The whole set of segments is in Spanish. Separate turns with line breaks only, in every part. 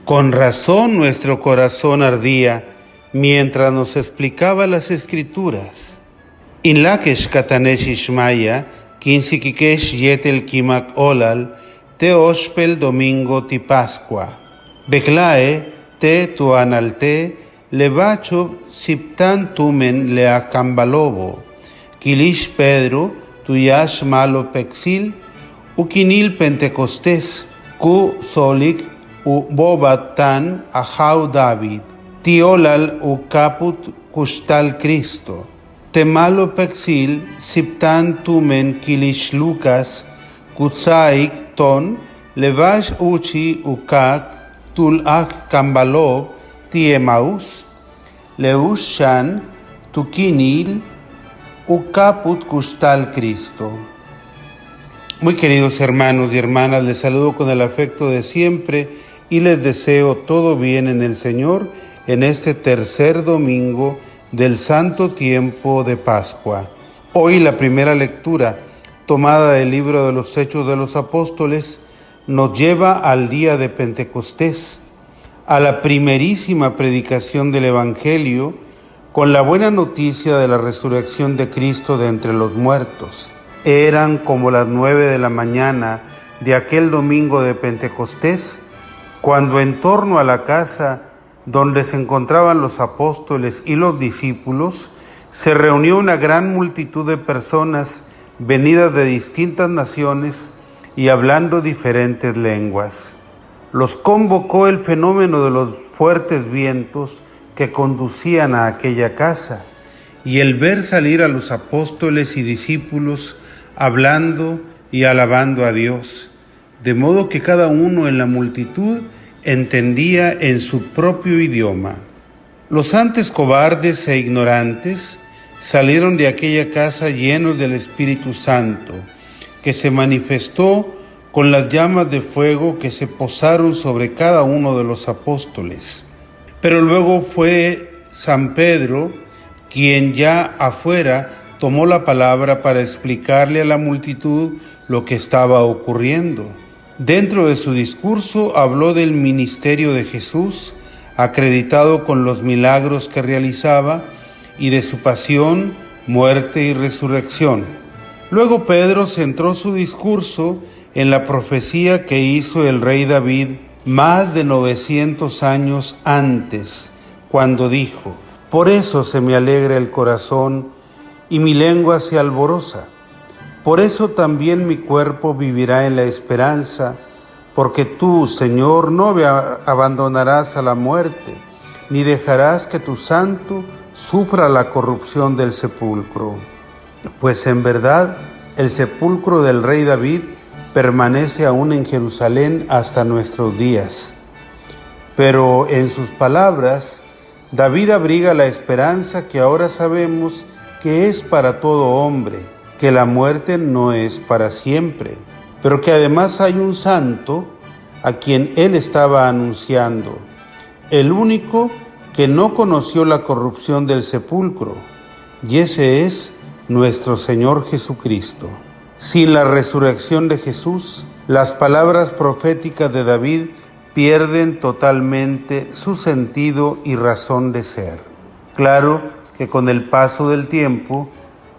Con razón nuestro corazón ardía mientras nos explicaba las Escrituras. Inlakesh katanesh ishmaya, kinsikikesh yetel kimak olal, te oshpel domingo ti Pascua. Beklae te tuanalte, levacho siptan tumen leacambalobo, kilish Pedro, tuyash malo pexil, ukinil Pentecostés, ku solik u bobatan ahau David, tiolal u caput kustal Cristo, temalo pexil siptan tumen kilish Lucas, kutsaik ton, levash uchi u kak, tul ak kambalov, tiemaus, leushan, tukinil, u caput kustal Cristo. Muy queridos hermanos y hermanas, les saludo con el afecto de siempre y les deseo todo bien en el Señor en este tercer domingo del Santo Tiempo de Pascua. Hoy la primera lectura, tomada del libro de los Hechos de los Apóstoles, nos lleva al día de Pentecostés, a la primerísima predicación del Evangelio, con la buena noticia de la resurrección de Cristo de entre los muertos. Eran como las 9 de la mañana de aquel domingo de Pentecostés, cuando en torno a la casa donde se encontraban los apóstoles y los discípulos, se reunió una gran multitud de personas venidas de distintas naciones y hablando diferentes lenguas. Los convocó el fenómeno de los fuertes vientos que conducían a aquella casa, y el ver salir a los apóstoles y discípulos hablando y alabando a Dios, de modo que cada uno en la multitud entendía en su propio idioma. Los antes cobardes e ignorantes salieron de aquella casa llenos del Espíritu Santo, que se manifestó con las llamas de fuego que se posaron sobre cada uno de los apóstoles. Pero luego fue San Pedro quien ya afuera tomó la palabra para explicarle a la multitud lo que estaba ocurriendo. Dentro de su discurso habló del ministerio de Jesús, acreditado con los milagros que realizaba, y de su pasión, muerte y resurrección. Luego Pedro centró su discurso en la profecía que hizo el rey David más de 900 años antes, cuando dijo: «Por eso se me alegra el corazón y mi lengua se alboroza. Por eso también mi cuerpo vivirá en la esperanza, porque tú, Señor, no me abandonarás a la muerte, ni dejarás que tu santo sufra la corrupción del sepulcro. Pues en verdad el sepulcro del rey David permanece aún en Jerusalén hasta nuestros días». Pero en sus palabras, David abriga la esperanza que ahora sabemos que es para todo hombre, que la muerte no es para siempre, pero que además hay un santo a quien él estaba anunciando, el único que no conoció la corrupción del sepulcro, y ese es nuestro Señor Jesucristo. Sin la resurrección de Jesús, las palabras proféticas de David pierden totalmente su sentido y razón de ser. Claro que con el paso del tiempo,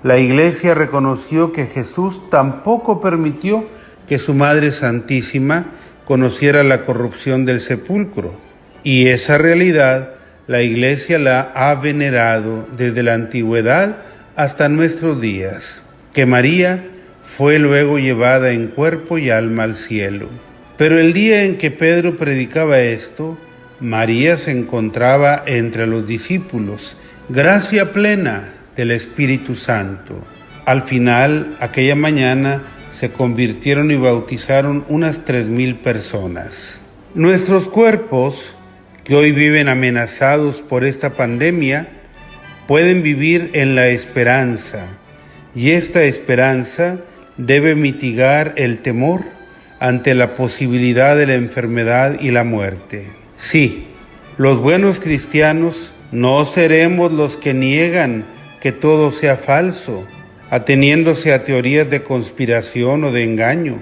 la Iglesia reconoció que Jesús tampoco permitió que su Madre Santísima conociera la corrupción del sepulcro, y esa realidad la Iglesia la ha venerado desde la antigüedad hasta nuestros días, que María fue luego llevada en cuerpo y alma al cielo. Pero el día en que Pedro predicaba esto, María se encontraba entre los discípulos, gracia plena del Espíritu Santo. Al final, aquella mañana, se convirtieron y bautizaron unas 3,000 personas. Nuestros cuerpos, que hoy viven amenazados por esta pandemia, pueden vivir en la esperanza, y esta esperanza debe mitigar el temor ante la posibilidad de la enfermedad y la muerte. Sí, los buenos cristianos no seremos los que niegan que todo sea falso, ateniéndose a teorías de conspiración o de engaño,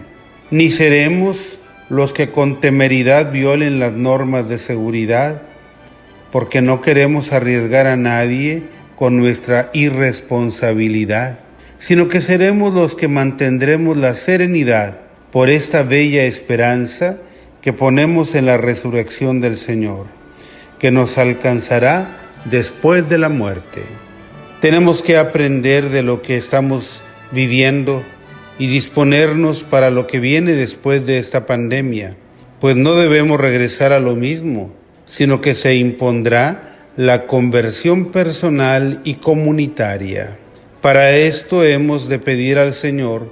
ni seremos los que con temeridad violen las normas de seguridad, porque no queremos arriesgar a nadie con nuestra irresponsabilidad, sino que seremos los que mantendremos la serenidad por esta bella esperanza que ponemos en la resurrección del Señor, que nos alcanzará después de la muerte. Tenemos que aprender de lo que estamos viviendo y disponernos para lo que viene después de esta pandemia, pues no debemos regresar a lo mismo, sino que se impondrá la conversión personal y comunitaria. Para esto hemos de pedir al Señor,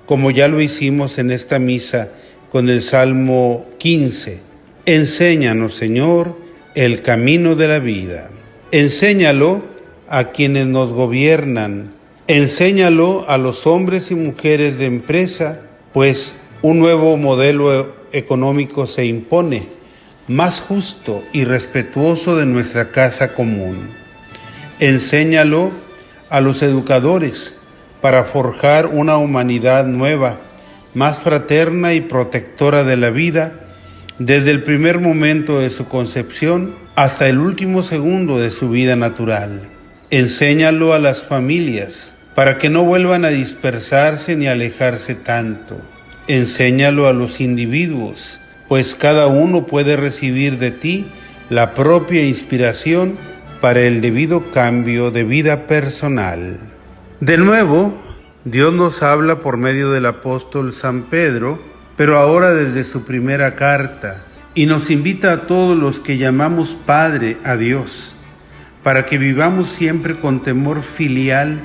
como ya lo hicimos en esta misa con el Salmo 15, enséñanos, Señor, el camino de la vida. Enséñalo a quienes nos gobiernan, enséñalo a los hombres y mujeres de empresa, pues un nuevo modelo económico se impone, más justo y respetuoso de nuestra casa común. Enséñalo a los educadores para forjar una humanidad nueva, más fraterna y protectora de la vida, desde el primer momento de su concepción hasta el último segundo de su vida natural. Enséñalo a las familias para que no vuelvan a dispersarse ni alejarse tanto. Enséñalo a los individuos, pues cada uno puede recibir de ti la propia inspiración para el debido cambio de vida personal. De nuevo, Dios nos habla por medio del apóstol San Pedro, pero ahora desde su primera carta, y nos invita a todos los que llamamos Padre a Dios, para que vivamos siempre con temor filial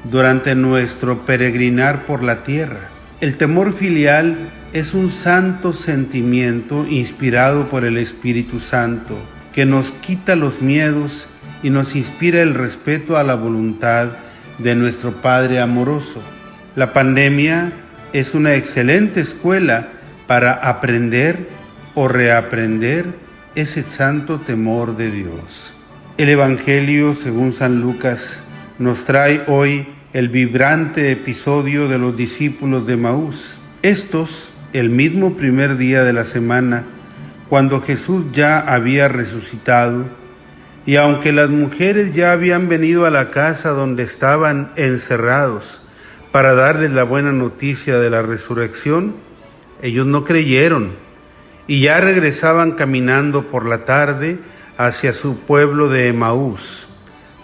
durante nuestro peregrinar por la tierra. El temor filial es un santo sentimiento inspirado por el Espíritu Santo, que nos quita los miedos y nos inspira el respeto a la voluntad de nuestro Padre amoroso. La pandemia es una excelente escuela para aprender o reaprender ese santo temor de Dios. El Evangelio, según San Lucas, nos trae hoy el vibrante episodio de los discípulos de Emaús. Estos, el mismo primer día de la semana, cuando Jesús ya había resucitado, y aunque las mujeres ya habían venido a la casa donde estaban encerrados para darles la buena noticia de la resurrección, ellos no creyeron y ya regresaban caminando por la tarde hacia su pueblo de Emaús,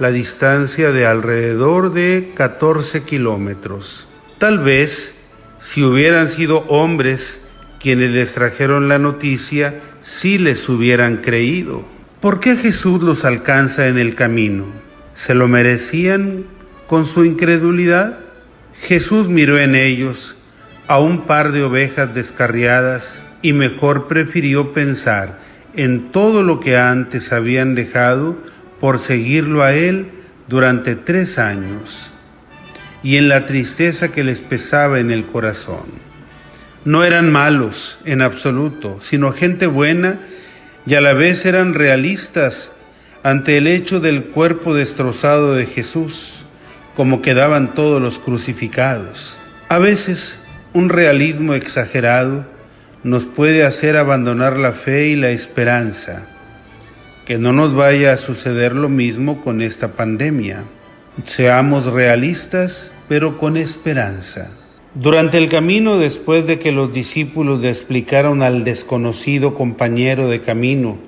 la distancia de alrededor de 14 kilómetros. Tal vez, si hubieran sido hombres quienes les trajeron la noticia, sí les hubieran creído. ¿Por qué Jesús los alcanza en el camino? ¿Se lo merecían con su incredulidad? Jesús miró en ellos a un par de ovejas descarriadas y mejor prefirió pensar en todo lo que antes habían dejado por seguirlo a Él durante 3 años, y en la tristeza que les pesaba en el corazón. No eran malos en absoluto, sino gente buena, y a la vez eran realistas ante el hecho del cuerpo destrozado de Jesús, como quedaban todos los crucificados. A veces, un realismo exagerado nos puede hacer abandonar la fe y la esperanza. Que no nos vaya a suceder lo mismo con esta pandemia. Seamos realistas, pero con esperanza. Durante el camino, después de que los discípulos le explicaron al desconocido compañero de camino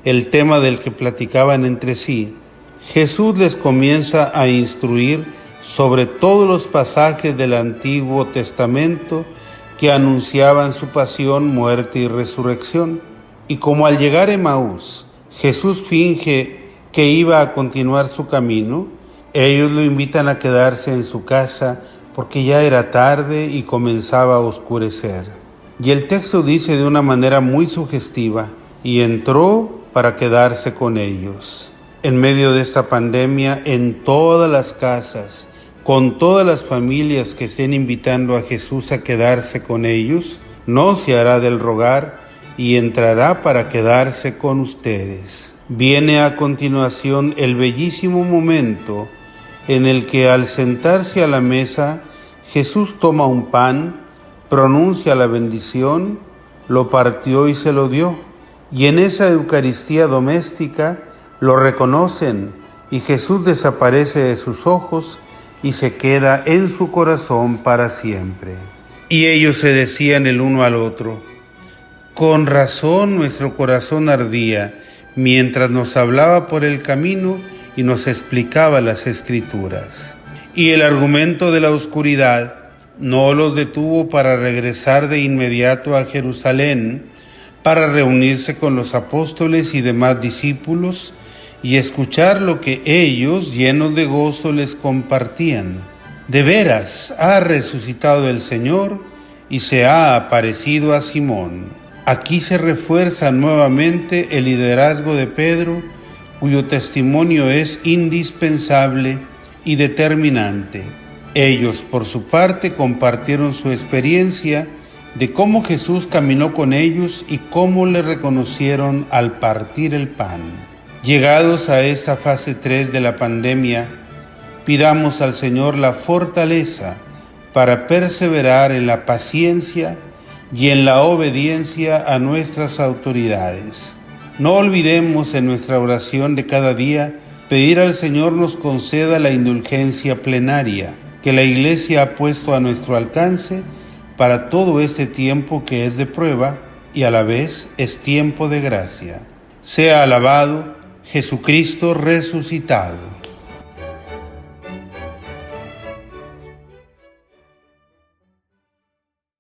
el tema del que platicaban entre sí, Jesús les comienza a instruir sobre todos los pasajes del Antiguo Testamento que anunciaban su pasión, muerte y resurrección. Y como al llegar a Emaús, Jesús finge que iba a continuar su camino, ellos lo invitan a quedarse en su casa porque ya era tarde y comenzaba a oscurecer. Y el texto dice de una manera muy sugestiva, y entró para quedarse con ellos. En medio de esta pandemia, en todas las casas, con todas las familias que estén invitando a Jesús a quedarse con ellos, no se hará del rogar y entrará para quedarse con ustedes. Viene a continuación el bellísimo momento en el que al sentarse a la mesa, Jesús toma un pan, pronuncia la bendición, lo partió y se lo dio. Y en esa Eucaristía doméstica lo reconocen y Jesús desaparece de sus ojos y se queda en su corazón para siempre. Y ellos se decían el uno al otro: con razón nuestro corazón ardía mientras nos hablaba por el camino y nos explicaba las Escrituras. Y el argumento de la oscuridad no los detuvo para regresar de inmediato a Jerusalén, para reunirse con los apóstoles y demás discípulos y escuchar lo que ellos, llenos de gozo, les compartían. De veras, ha resucitado el Señor y se ha aparecido a Simón. Aquí se refuerza nuevamente el liderazgo de Pedro, cuyo testimonio es indispensable y determinante. Ellos, por su parte, compartieron su experiencia de cómo Jesús caminó con ellos y cómo le reconocieron al partir el pan. Llegados a esta fase 3 de la pandemia, pidamos al Señor la fortaleza para perseverar en la paciencia y en la obediencia a nuestras autoridades. No olvidemos en nuestra oración de cada día pedir al Señor nos conceda la indulgencia plenaria que la Iglesia ha puesto a nuestro alcance para todo este tiempo que es de prueba y a la vez es tiempo de gracia. Sea alabado Jesucristo resucitado.